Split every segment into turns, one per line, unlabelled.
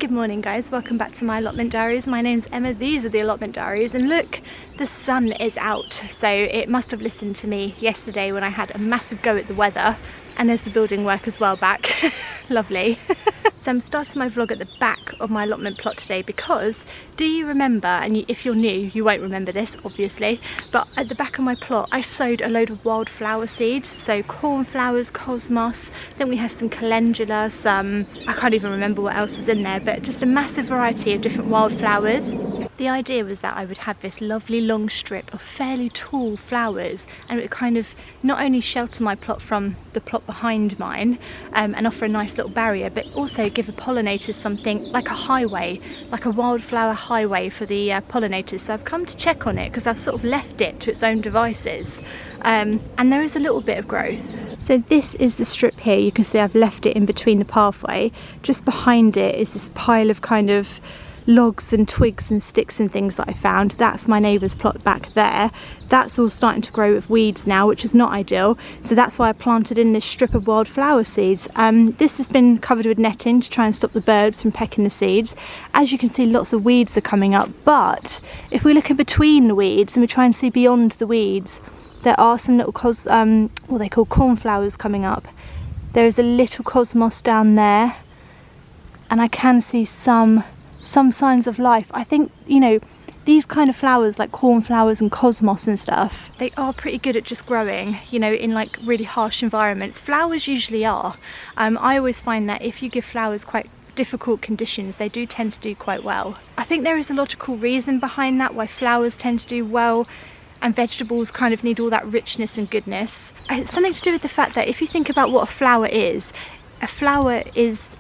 Good morning guys, welcome back to my allotment diaries. My name's Emma, these are the allotment diaries, and look, the sun is out, so it must have listened to me yesterday when I had a massive go at the weather. And there's the building work as well back. Lovely. So I'm starting my vlog at the back of my allotment plot today because, do you remember, and if you're new you won't remember this obviously, but at the back of my plot I sowed a load of wildflower seeds, so cornflowers, cosmos, then we had some calendula, some, I can't even remember what else was in there, but just a massive variety of different wildflowers. The idea was that I would have this lovely long strip of fairly tall flowers, and it would kind of not only shelter my plot from the plot behind mine and offer a nice little barrier, but also give the pollinators something like a highway, like a wildflower highway for the pollinators. So I've come to check on it because I've sort of left it to its own devices, and there is a little bit of growth. So this is the strip here. You can see I've left it in between the pathway. Just behind it is this pile of kind of logs and twigs and sticks and things that I found. That's my neighbour's plot back there. That's all starting to grow with weeds now, which is not ideal, so that's why I planted in this strip of wildflower seeds. This has been covered with netting to try and stop the birds from pecking the seeds. As you can see, lots of weeds are coming up, but if we look in between the weeds and we try and see beyond the weeds, there are some little what they call cornflowers coming up. There is a little cosmos down there, and I can see some signs of life. I think, you know, these kind of flowers like cornflowers and cosmos and stuff, they are pretty good at just growing, you know, in like really harsh environments. Flowers usually are. I always find that if you give flowers quite difficult conditions, they do tend to do quite well. I think there is a logical reason behind that, why flowers tend to do well and vegetables kind of need all that richness and goodness. It's something to do with the fact that if you think about what a flower is a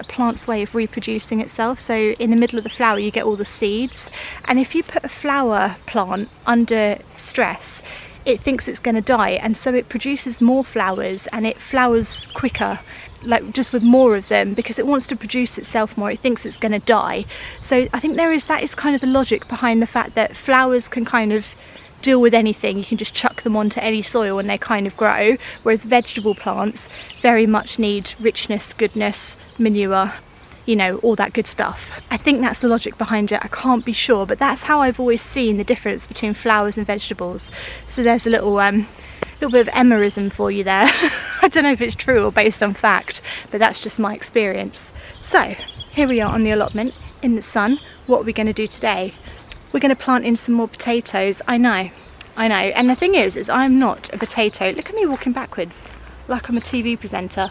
plant's way of reproducing itself. So in the middle of the flower you get all the seeds, and if you put a flower plant under stress, it thinks it's going to die, and so it produces more flowers and it flowers quicker, like just with more of them, because it wants to produce itself more. It thinks it's going to die. So I think that is kind of the logic behind the fact that flowers can kind of deal with anything. You can just chuck them onto any soil and they kind of grow, whereas vegetable plants very much need richness, goodness, manure, you know, all that good stuff. I think that's the logic behind it. I can't be sure, but that's how I've always seen the difference between flowers and vegetables. So there's a little bit of Emmaism for you there. I don't know if it's true or based on fact, but that's just my experience. So here we are on the allotment in the sun. What are we going to do today? We're going to plant in some more potatoes. I know. And the thing is I'm not a potato. Look at me walking backwards like I'm a TV presenter.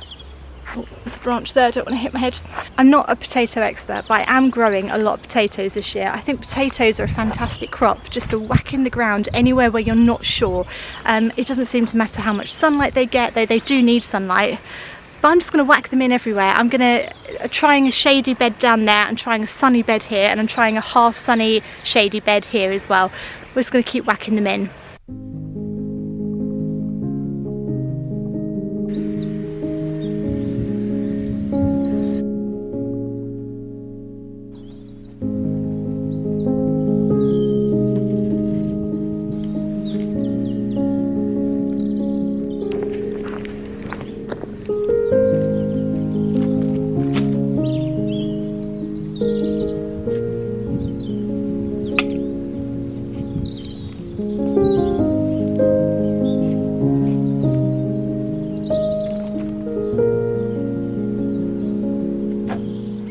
Oh, there's a branch there, I don't want to hit my head. I'm not a potato expert, but I am growing a lot of potatoes this year. I think potatoes are a fantastic crop just to whack in the ground anywhere where you're not sure. It doesn't seem to matter how much sunlight they get, though they do need sunlight. But I'm just going to whack them in everywhere. I'm trying a shady bed down there, I'm trying a sunny bed here, and I'm trying a half sunny shady bed here as well. We're just going to keep whacking them in.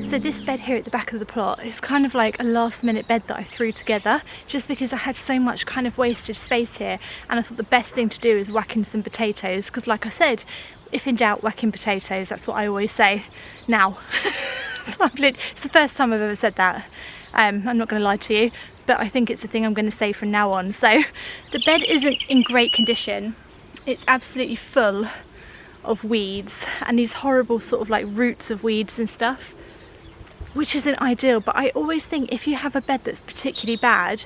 So this bed here at the back of the plot is kind of like a last minute bed that I threw together just because I had so much kind of wasted space here, and I thought the best thing to do is whack in some potatoes, because like I said, if in doubt, whack in potatoes. That's what I always say now. It's the first time I've ever said that. I'm not going to lie to you, but I think it's a thing I'm going to say from now on. So the bed isn't in great condition. It's absolutely full of weeds and these horrible sort of like roots of weeds and stuff, which isn't ideal. But I always think if you have a bed that's particularly bad,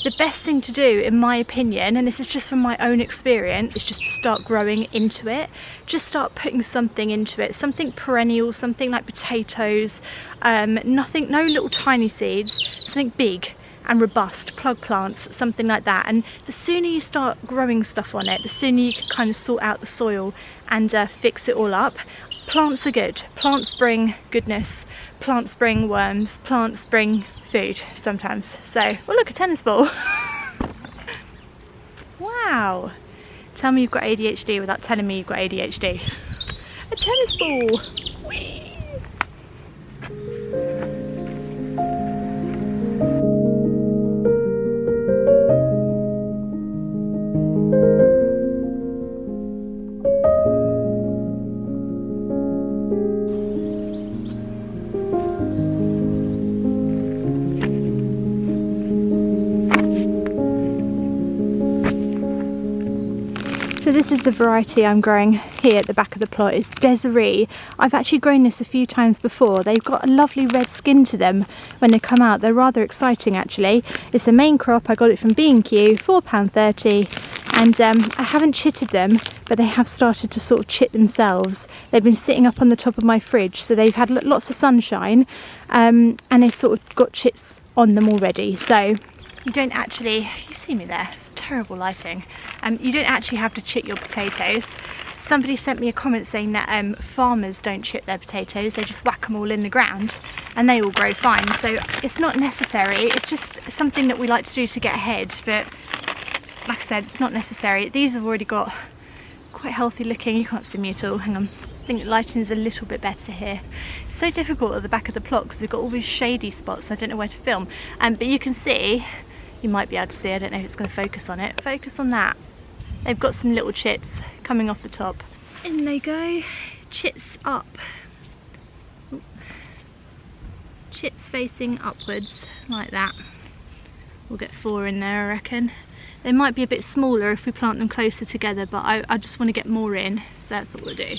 the best thing to do, in my opinion, and this is just from my own experience, is just to start growing into it. Just start putting something into it, something perennial, something like potatoes, no little tiny seeds, something big and robust, plug plants, something like that. And the sooner you start growing stuff on it, the sooner you can kind of sort out the soil and fix it all up. plants are good. Plants bring goodness. Plants bring worms. Plants bring food sometimes. So, oh look, a tennis ball. Wow. Tell me you've got ADHD without telling me you've got ADHD. A tennis ball. Whee! So this is the variety I'm growing here at the back of the plot. It's Desiree. I've actually grown this a few times before. They've got a lovely red skin to them when they come out. They're rather exciting actually. It's the main crop. I got it from B&Q, £4.30, and I haven't chitted them, but they have started to sort of chit themselves. They've been sitting up on the top of my fridge, so they've had lots of sunshine, and they've sort of got chits on them already. So you don't actually, you see me there, it's terrible lighting. You don't actually have to chit your potatoes. Somebody sent me a comment saying that farmers don't chit their potatoes, they just whack them all in the ground and they all grow fine. So it's not necessary, it's just something that we like to do to get ahead, but like I said, it's not necessary. These have already got quite healthy looking, you can't see me at all, hang on. I think the lighting is a little bit better here. It's so difficult at the back of the plot because we've got all these shady spots, I don't know where to film. But you can see, you might be able to see, I don't know if it's going to focus on it. Focus on that. They've got some little chits coming off the top. In they go, chits up. Ooh. Chits facing upwards, like that. We'll get 4 in there, I reckon. They might be a bit smaller if we plant them closer together, but I just want to get more in, so that's what we'll do.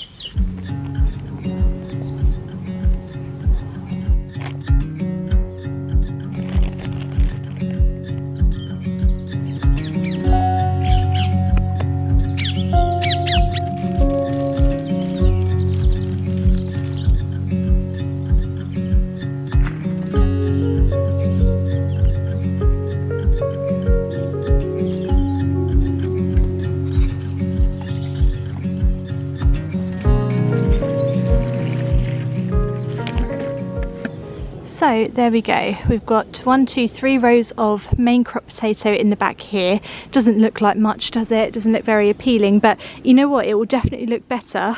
So there we go, we've got 1, 2, 3 rows of main crop potato in the back here. Doesn't look like much, does it? Doesn't look very appealing, but you know what, it will definitely look better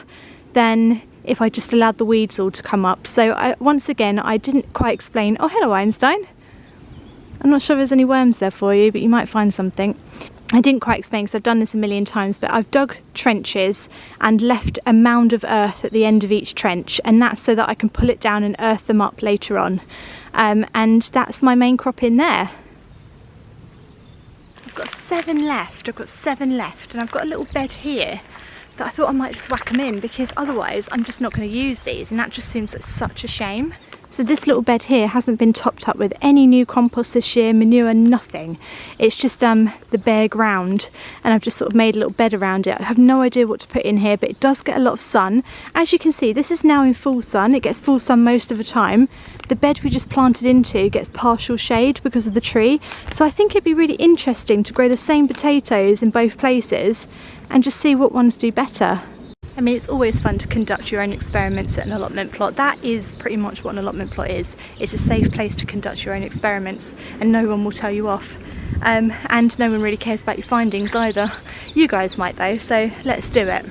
than if I just allowed the weeds all to come up. So once again, I didn't quite explain. Oh, hello Einstein. I'm not sure if there's any worms there for you, but you might find something. I didn't quite explain because I've done this a million times, but I've dug trenches and left a mound of earth at the end of each trench, and that's so that I can pull it down and earth them up later on. And that's my main crop in there. I've got 7 left, and I've got a little bed here that I thought I might just whack them in, because otherwise I'm just not going to use these, and that just seems like such a shame. So this little bed here hasn't been topped up with any new compost this year, manure, nothing. It's just the bare ground, and I've just sort of made a little bed around it. I have no idea what to put in here, but it does get a lot of sun. As you can see, this is now in full sun. It gets full sun most of the time. The bed we just planted into gets partial shade because of the tree. So I think it'd be really interesting to grow the same potatoes in both places and just see what ones do better. I mean, it's always fun to conduct your own experiments at an allotment plot. That is pretty much what an allotment plot is. It's a safe place to conduct your own experiments, and no one will tell you off. And no one really cares about your findings either. You guys might though, so let's do it.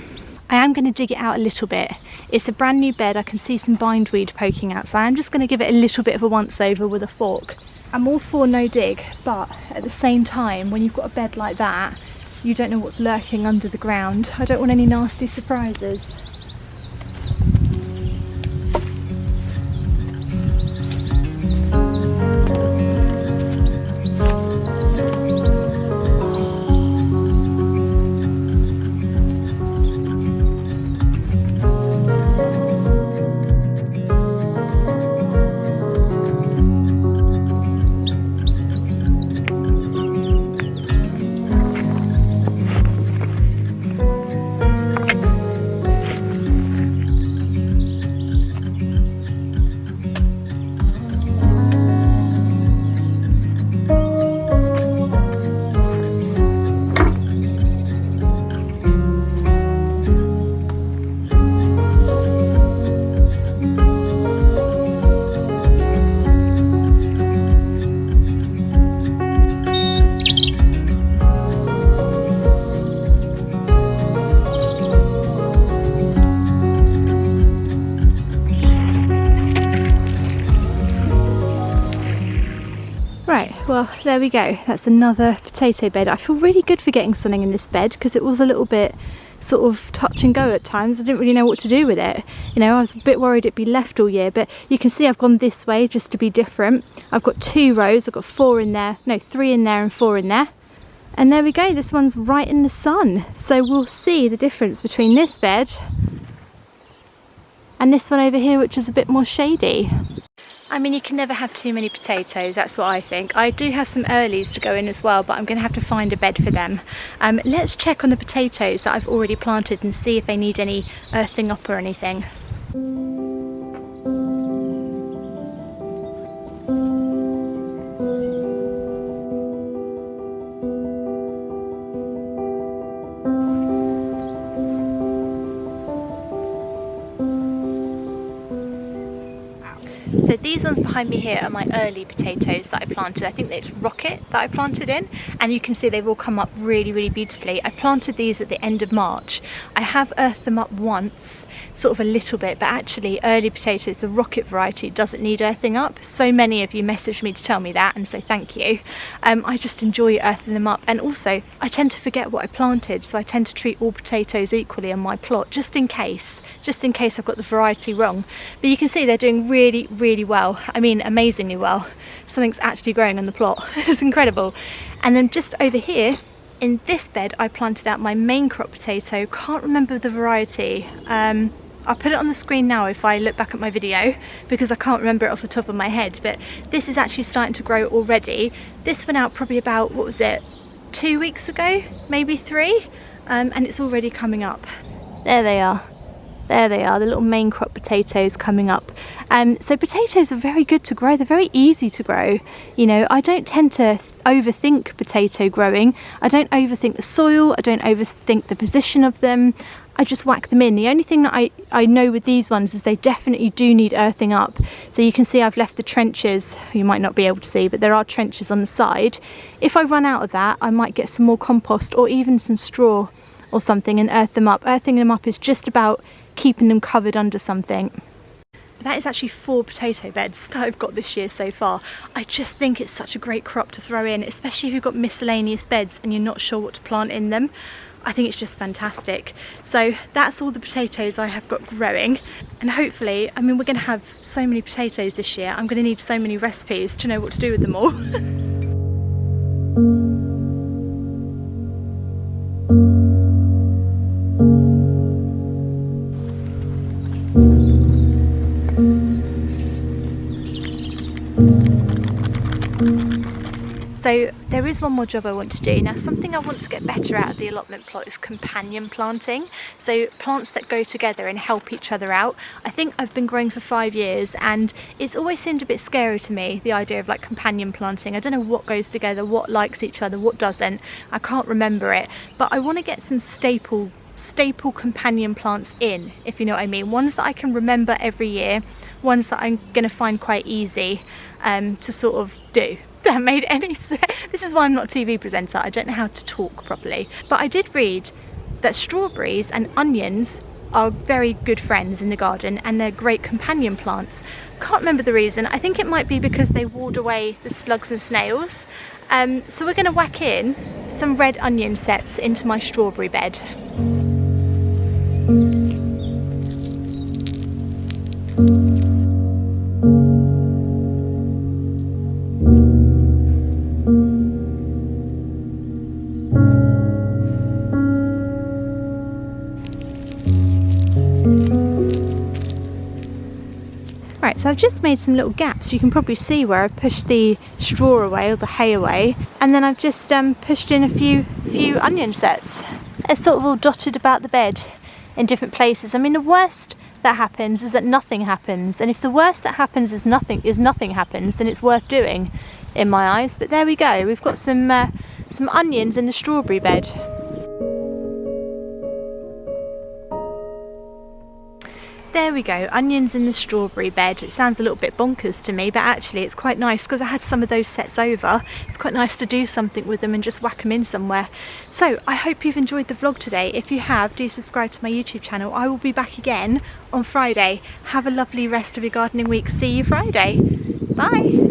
I am going to dig it out a little bit. It's a brand new bed. I can see some bindweed poking out, so I'm just going to give it a little bit of a once over with a fork. I'm all for no dig, but at the same time, when you've got a bed like that, you don't know what's lurking under the ground. I don't want any nasty surprises. Well, there we go. That's another potato bed. I feel really good for getting something in this bed because it was a little bit sort of touch and go at times. I didn't really know what to do with it. You know, I was a bit worried it'd be left all year, but you can see I've gone this way just to be different. I've got 2 rows. I've got 4 in there, no, 3 in there and 4 in there. And there we go, this one's right in the sun. So we'll see the difference between this bed and this one over here, which is a bit more shady. I mean, you can never have too many potatoes, that's what I think. I do have some earlies to go in as well, but I'm going to have to find a bed for them. Let's check on the potatoes that I've already planted and see if they need any earthing up or anything. So these ones behind me here are my early potatoes that I planted. I think it's Rocket that I planted in, and you can see they've all come up really, really beautifully. I planted these at the end of March. I have earthed them up once, sort of a little bit, but actually early potatoes, the Rocket variety, doesn't need earthing up. So many of you messaged me to tell me that, and so thank you. I just enjoy earthing them up, and also I tend to forget what I planted, so I tend to treat all potatoes equally on my plot, just in case I've got the variety wrong. But you can see they're doing really, really well. I mean, amazingly well. Something's actually growing on the plot. It's incredible. And then just over here in this bed I planted out my main crop potato. Can't remember the variety. I'll put it on the screen now if I look back at my video, because I can't remember it off the top of my head, but this is actually starting to grow already. This went out probably about, what was it, 2 weeks ago, maybe 3, and it's already coming up. There they are. There they are, the little main crop potatoes coming up. So potatoes are very good to grow. They're very easy to grow. You know, I don't tend to overthink potato growing. I don't overthink the soil. I don't overthink the position of them. I just whack them in. The only thing that I know with these ones is they definitely do need earthing up. So you can see I've left the trenches. You might not be able to see, but there are trenches on the side. If I run out of that, I might get some more compost or even some straw or something and earth them up. Earthing them up is just about keeping them covered under something. That is actually 4 potato beds that I've got this year so far. I just think it's such a great crop to throw in, especially if you've got miscellaneous beds and you're not sure what to plant in them. I think it's just fantastic. So that's all the potatoes I have got growing, and hopefully, I mean, we're going to have so many potatoes this year. I'm going to need so many recipes to know what to do with them all. So there is one more job I want to do. Now, something I want to get better at the allotment plot is companion planting. So plants that go together and help each other out. I think I've been growing for 5 years and it's always seemed a bit scary to me, the idea of like companion planting. I don't know what goes together, what likes each other, what doesn't. I can't remember it, but I want to get some staple companion plants in, if you know what I mean. Ones that I can remember every year, ones that I'm going to find quite easy to sort of do. That made any sense. This is why I'm not a TV presenter. I don't know how to talk properly. But I did read that strawberries and onions are very good friends in the garden and they're great companion plants. Can't remember the reason. I think it might be because they ward away the slugs and snails. So we're going to whack in some red onion sets into my strawberry bed. Right, so I've just made some little gaps. You can probably see where I've pushed the straw away or the hay away, and then I've just pushed in a few onion sets. They're sort of all dotted about the bed in different places. I mean, the worst that happens is that nothing happens, and if the worst that happens is nothing happens, then it's worth doing in my eyes. But there we go, we've got some onions in the strawberry bed. There we go, onions in the strawberry bed. It sounds a little bit bonkers to me, but actually it's quite nice because I had some of those sets over. It's quite nice to do something with them and just whack them in somewhere. So I hope you've enjoyed the vlog today. If you have, do subscribe to my YouTube channel. I will be back again on Friday. Have a lovely rest of your gardening week. See you Friday. Bye.